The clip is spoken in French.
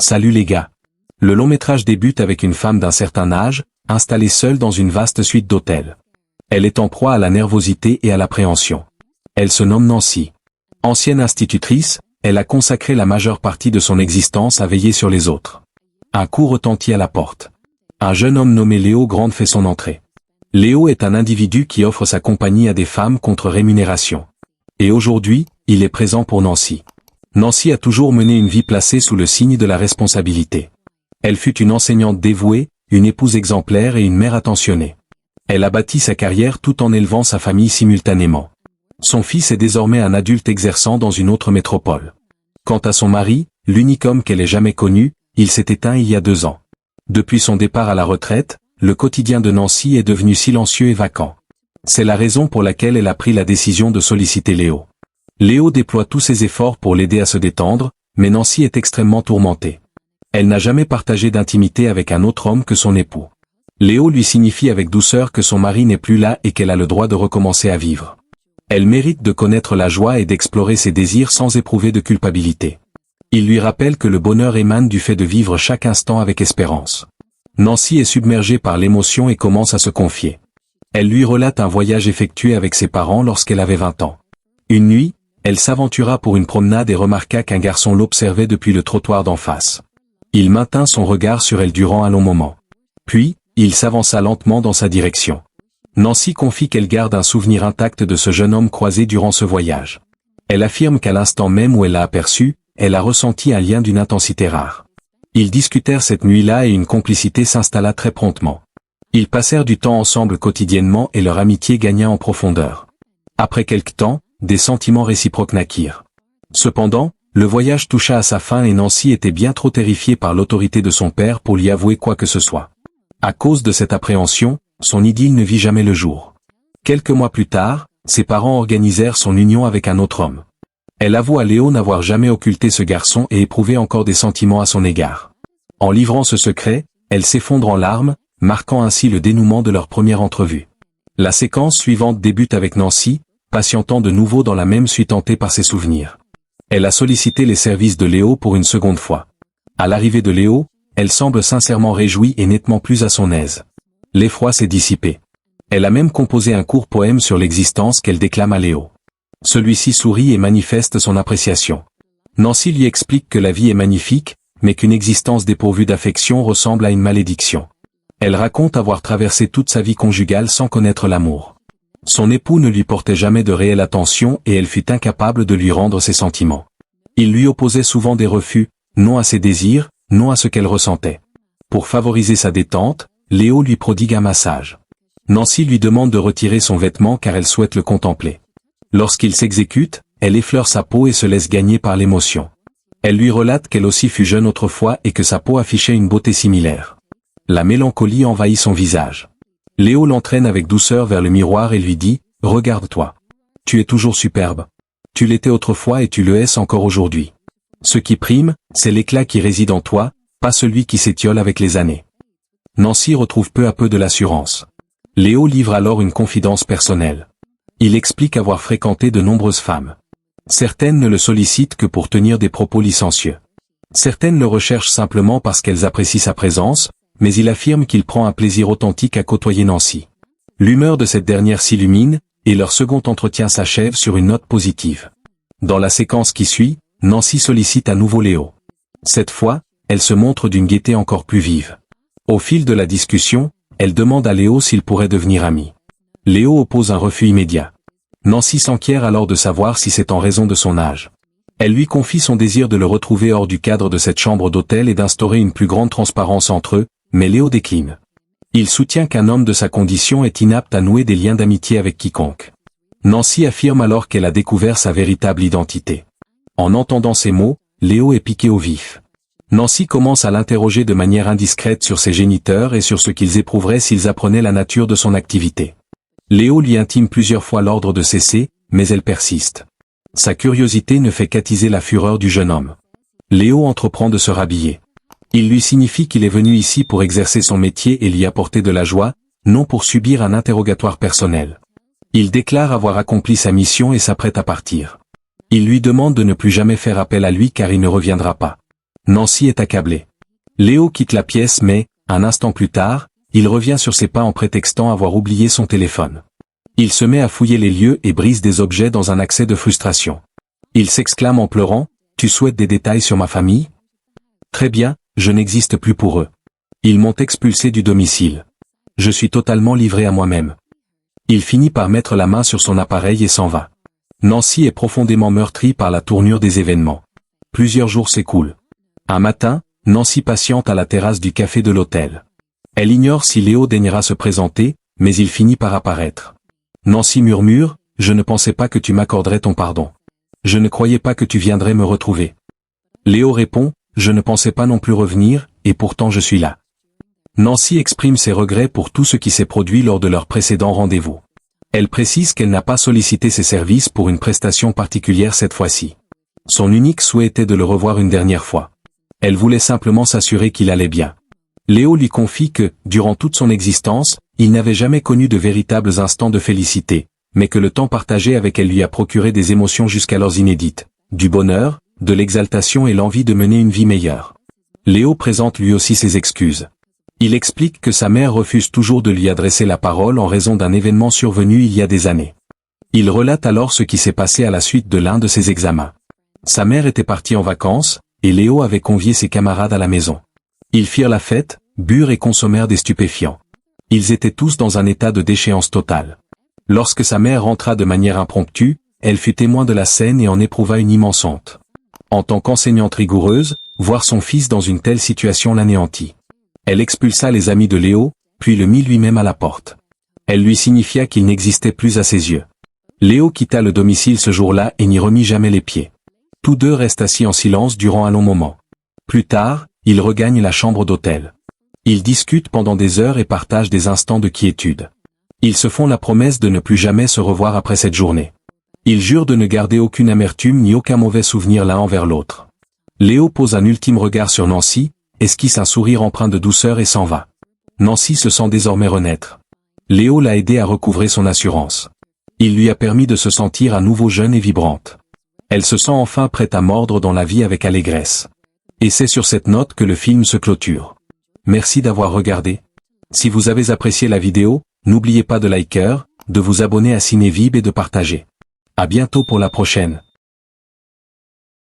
Salut les gars. Le long métrage débute avec une femme d'un certain âge, installée seule dans une vaste suite d'hôtels. Elle est en proie à la nervosité et à l'appréhension. Elle se nomme Nancy. Ancienne institutrice, elle a consacré la majeure partie de son existence à veiller sur les autres. Un coup retentit à la porte. Un jeune homme nommé Léo Grande fait son entrée. Léo est un individu qui offre sa compagnie à des femmes contre rémunération. Et aujourd'hui, il est présent pour Nancy. Nancy a toujours mené une vie placée sous le signe de la responsabilité. Elle fut une enseignante dévouée, une épouse exemplaire et une mère attentionnée. Elle a bâti sa carrière tout en élevant sa famille simultanément. Son fils est désormais un adulte exerçant dans une autre métropole. Quant à son mari, l'unique homme qu'elle ait jamais connu, il s'est éteint il y a 2 ans. Depuis son départ à la retraite, le quotidien de Nancy est devenu silencieux et vacant. C'est la raison pour laquelle elle a pris la décision de solliciter Léo. Léo déploie tous ses efforts pour l'aider à se détendre, mais Nancy est extrêmement tourmentée. Elle n'a jamais partagé d'intimité avec un autre homme que son époux. Léo lui signifie avec douceur que son mari n'est plus là et qu'elle a le droit de recommencer à vivre. Elle mérite de connaître la joie et d'explorer ses désirs sans éprouver de culpabilité. Il lui rappelle que le bonheur émane du fait de vivre chaque instant avec espérance. Nancy est submergée par l'émotion et commence à se confier. Elle lui relate un voyage effectué avec ses parents lorsqu'elle avait 20 ans. Une nuit, elle s'aventura pour une promenade et remarqua qu'un garçon l'observait depuis le trottoir d'en face. Il maintint son regard sur elle durant un long moment. Puis, il s'avança lentement dans sa direction. Nancy confie qu'elle garde un souvenir intact de ce jeune homme croisé durant ce voyage. Elle affirme qu'à l'instant même où elle l'a aperçu, elle a ressenti un lien d'une intensité rare. Ils discutèrent cette nuit-là et une complicité s'installa très promptement. Ils passèrent du temps ensemble quotidiennement et leur amitié gagna en profondeur. Après quelque temps, des sentiments réciproques naquirent. Cependant, le voyage toucha à sa fin et Nancy était bien trop terrifiée par l'autorité de son père pour lui avouer quoi que ce soit. À cause de cette appréhension, son idylle ne vit jamais le jour. Quelques mois plus tard, ses parents organisèrent son union avec un autre homme. Elle avoue à Léo n'avoir jamais occulté ce garçon et éprouvé encore des sentiments à son égard. En livrant ce secret, elle s'effondre en larmes, marquant ainsi le dénouement de leur première entrevue. La séquence suivante débute avec Nancy, patientant de nouveau dans la même suite hantée par ses souvenirs. Elle a sollicité les services de Léo pour une seconde fois. À l'arrivée de Léo, elle semble sincèrement réjouie et nettement plus à son aise. L'effroi s'est dissipé. Elle a même composé un court poème sur l'existence qu'elle déclame à Léo. Celui-ci sourit et manifeste son appréciation. Nancy lui explique que la vie est magnifique, mais qu'une existence dépourvue d'affection ressemble à une malédiction. Elle raconte avoir traversé toute sa vie conjugale sans connaître l'amour. Son époux ne lui portait jamais de réelle attention et elle fut incapable de lui rendre ses sentiments. Il lui opposait souvent des refus, non à ses désirs, non à ce qu'elle ressentait. Pour favoriser sa détente, Léo lui prodigue un massage. Nancy lui demande de retirer son vêtement car elle souhaite le contempler. Lorsqu'il s'exécute, elle effleure sa peau et se laisse gagner par l'émotion. Elle lui relate qu'elle aussi fut jeune autrefois et que sa peau affichait une beauté similaire. La mélancolie envahit son visage. Léo l'entraîne avec douceur vers le miroir et lui dit « Regarde-toi. Tu es toujours superbe. Tu l'étais autrefois et tu le es encore aujourd'hui. Ce qui prime, c'est l'éclat qui réside en toi, pas celui qui s'étiole avec les années. » Nancy retrouve peu à peu de l'assurance. Léo livre alors une confidence personnelle. Il explique avoir fréquenté de nombreuses femmes. Certaines ne le sollicitent que pour tenir des propos licencieux. Certaines le recherchent simplement parce qu'elles apprécient sa présence, mais il affirme qu'il prend un plaisir authentique à côtoyer Nancy. L'humeur de cette dernière s'illumine, et leur second entretien s'achève sur une note positive. Dans la séquence qui suit, Nancy sollicite à nouveau Léo. Cette fois, elle se montre d'une gaieté encore plus vive. Au fil de la discussion, elle demande à Léo s'il pourrait devenir ami. Léo oppose un refus immédiat. Nancy s'enquiert alors de savoir si c'est en raison de son âge. Elle lui confie son désir de le retrouver hors du cadre de cette chambre d'hôtel et d'instaurer une plus grande transparence entre eux, mais Léo décline. Il soutient qu'un homme de sa condition est inapte à nouer des liens d'amitié avec quiconque. Nancy affirme alors qu'elle a découvert sa véritable identité. En entendant ces mots, Léo est piqué au vif. Nancy commence à l'interroger de manière indiscrète sur ses géniteurs et sur ce qu'ils éprouveraient s'ils apprenaient la nature de son activité. Léo lui intime plusieurs fois l'ordre de cesser, mais elle persiste. Sa curiosité ne fait qu'attiser la fureur du jeune homme. Léo entreprend de se rhabiller. Il lui signifie qu'il est venu ici pour exercer son métier et l'y apporter de la joie, non pour subir un interrogatoire personnel. Il déclare avoir accompli sa mission et s'apprête à partir. Il lui demande de ne plus jamais faire appel à lui car il ne reviendra pas. Nancy est accablée. Léo quitte la pièce mais, un instant plus tard, il revient sur ses pas en prétextant avoir oublié son téléphone. Il se met à fouiller les lieux et brise des objets dans un accès de frustration. Il s'exclame en pleurant, « Tu souhaites des détails sur ma famille ? Très bien, je n'existe plus pour eux. Ils m'ont expulsé du domicile. Je suis totalement livré à moi-même. » Il finit par mettre la main sur son appareil et s'en va. Nancy est profondément meurtrie par la tournure des événements. Plusieurs jours s'écoulent. Un matin, Nancy patiente à la terrasse du café de l'hôtel. Elle ignore si Léo daignera se présenter, mais il finit par apparaître. Nancy murmure, « Je ne pensais pas que tu m'accorderais ton pardon. Je ne croyais pas que tu viendrais me retrouver. » Léo répond, « Je ne pensais pas non plus revenir, et pourtant je suis là. » Nancy exprime ses regrets pour tout ce qui s'est produit lors de leur précédent rendez-vous. Elle précise qu'elle n'a pas sollicité ses services pour une prestation particulière cette fois-ci. Son unique souhait était de le revoir une dernière fois. Elle voulait simplement s'assurer qu'il allait bien. Léo lui confie que, durant toute son existence, il n'avait jamais connu de véritables instants de félicité, mais que le temps partagé avec elle lui a procuré des émotions jusqu'alors inédites, du bonheur, de l'exaltation et l'envie de mener une vie meilleure. Léo présente lui aussi ses excuses. Il explique que sa mère refuse toujours de lui adresser la parole en raison d'un événement survenu il y a des années. Il relate alors ce qui s'est passé à la suite de l'un de ses examens. Sa mère était partie en vacances, et Léo avait convié ses camarades à la maison. Ils firent la fête, burent et consommèrent des stupéfiants. Ils étaient tous dans un état de déchéance totale. Lorsque sa mère rentra de manière impromptue, elle fut témoin de la scène et en éprouva une immense honte. En tant qu'enseignante rigoureuse, voir son fils dans une telle situation l'anéantit. Elle expulsa les amis de Léo, puis le mit lui-même à la porte. Elle lui signifia qu'il n'existait plus à ses yeux. Léo quitta le domicile ce jour-là et n'y remit jamais les pieds. Tous deux restent assis en silence durant un long moment. Plus tard, ils regagnent la chambre d'hôtel. Ils discutent pendant des heures et partagent des instants de quiétude. Ils se font la promesse de ne plus jamais se revoir après cette journée. Ils jurent de ne garder aucune amertume ni aucun mauvais souvenir l'un envers l'autre. Léo pose un ultime regard sur Nancy, esquisse un sourire empreint de douceur et s'en va. Nancy se sent désormais renaître. Léo l'a aidé à recouvrer son assurance. Il lui a permis de se sentir à nouveau jeune et vibrante. Elle se sent enfin prête à mordre dans la vie avec allégresse. Et c'est sur cette note que le film se clôture. Merci d'avoir regardé. Si vous avez apprécié la vidéo, n'oubliez pas de liker, de vous abonner à Cinévib et de partager. À bientôt pour la prochaine.